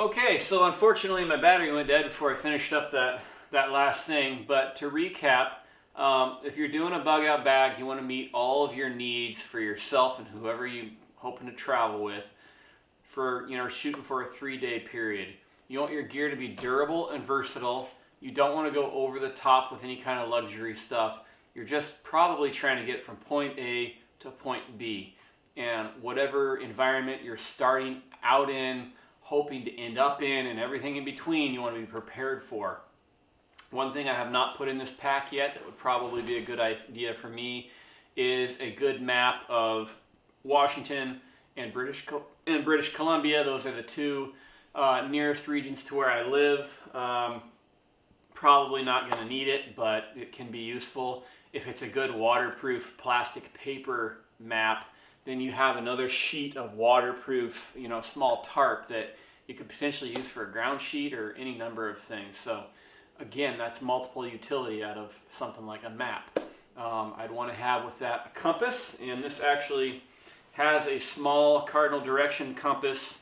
Okay, so unfortunately my battery went dead before I finished up that last thing. But to recap, if you're doing a bug out bag, you want to meet all of your needs for yourself and whoever you hoping to travel with for, shooting for a 3-day period. You want your gear to be durable and versatile. You don't want to go over the top with any kind of luxury stuff. You're just probably trying to get from point A to point B. And whatever environment you're starting out in, hoping to end up in, and everything in between, you want to be prepared for. One thing I have not put in this pack yet that would probably be a good idea for me is a good map of Washington and British Columbia. Those are the two nearest regions to where I live. Probably not going to need it, but it can be useful. If it's a good waterproof plastic paper map, then you have another sheet of waterproof, small tarp that you could potentially use for a ground sheet or any number of things. So again, that's multiple utility out of something like a map. I'd want to have with that a compass, and this actually has a small cardinal direction compass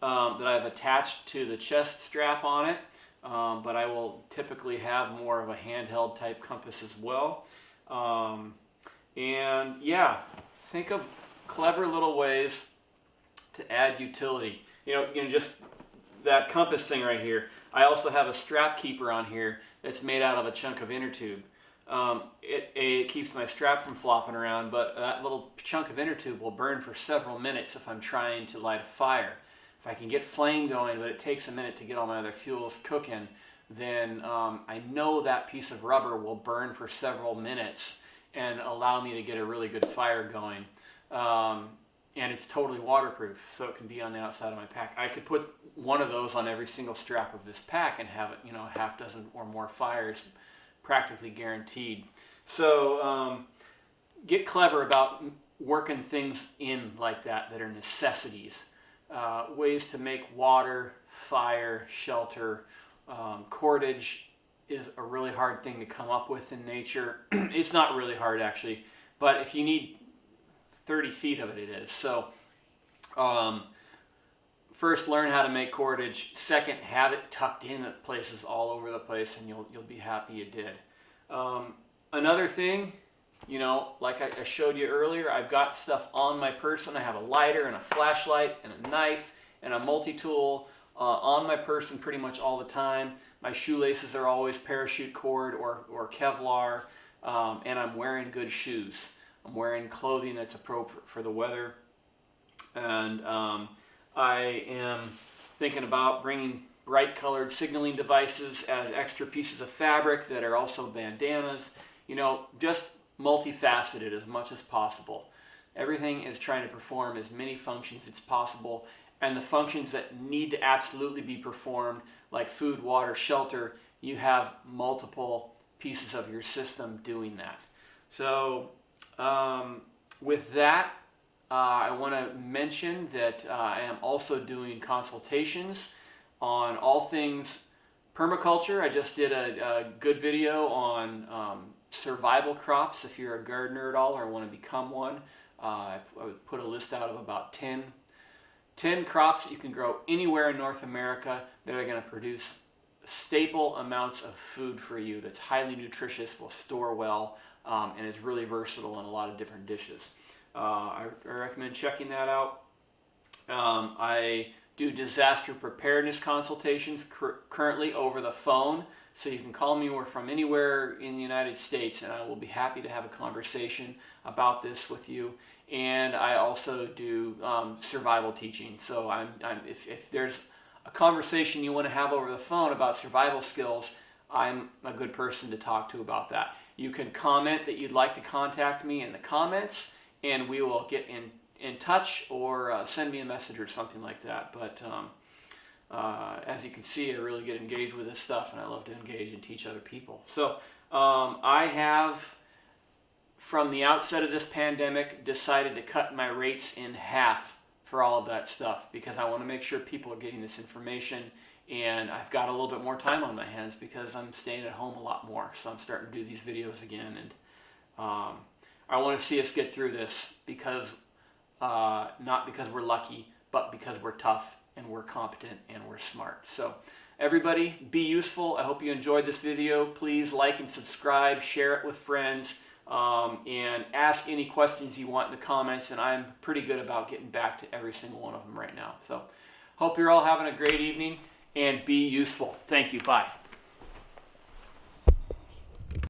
that I've attached to the chest strap on it, but I will typically have more of a handheld type compass as well. And yeah, think of clever little ways to add utility. Just that compass thing right here. I also have a strap keeper on here that's made out of a chunk of inner tube. It keeps my strap from flopping around, but that little chunk of inner tube will burn for several minutes if I'm trying to light a fire. If I can get flame going, but it takes a minute to get all my other fuels cooking, then I know that piece of rubber will burn for several minutes and allow me to get a really good fire going. And it's totally waterproof, so it can be on the outside of my pack. I could put one of those on every single strap of this pack and have it, a half dozen or more fires practically guaranteed. So get clever about working things in like that are necessities. Ways to make water, fire, shelter, cordage is a really hard thing to come up with in nature. It's not really hard actually, but if you need 30 feet of it is. So first, learn how to make cordage. Second, have it tucked in at places all over the place, and you'll be happy you did. Another thing, like I showed you earlier, I've got stuff on my person. I have a lighter and a flashlight and a knife and a multi-tool on my person pretty much all the time. My shoelaces are always parachute cord or Kevlar, and I'm wearing good shoes. I'm wearing clothing that's appropriate for the weather, and I am thinking about bringing bright colored signaling devices as extra pieces of fabric that are also bandanas. Just multifaceted as much as possible. Everything is trying to perform as many functions as possible, and the functions that need to absolutely be performed, like food, water, shelter, you have multiple pieces of your system doing that. So with that, I want to mention that I am also doing consultations on all things permaculture. I just did a good video on survival crops. If you're a gardener at all or want to become one, I would put a list out of about 10 crops that you can grow anywhere in North America that are going to produce staple amounts of food for you that's highly nutritious, will store well, and is really versatile in a lot of different dishes. I recommend checking that out. I do disaster preparedness consultations currently over the phone, so you can call me from anywhere in the United States, and I will be happy to have a conversation about this with you. And I also do survival teaching. So if there's a conversation you want to have over the phone about survival skills, I'm a good person to talk to about that. You can comment that you'd like to contact me in the comments, and we will get in touch, or send me a message or something like that. But as you can see, I really get engaged with this stuff, and I love to engage and teach other people. So I have, from the outset of this pandemic, decided to cut my rates in half for all of that stuff, because I want to make sure people are getting this information, and I've got a little bit more time on my hands because I'm staying at home a lot more. So I'm starting to do these videos again, and I want to see us get through this, because not because we're lucky, but because we're tough and we're competent and we're smart. So everybody, be useful. I hope you enjoyed this video. Please like and subscribe, share it with friends, and ask any questions you want in the comments, and I'm pretty good about getting back to every single one of them right now. So hope you're all having a great evening, and be useful. Thank you. Bye.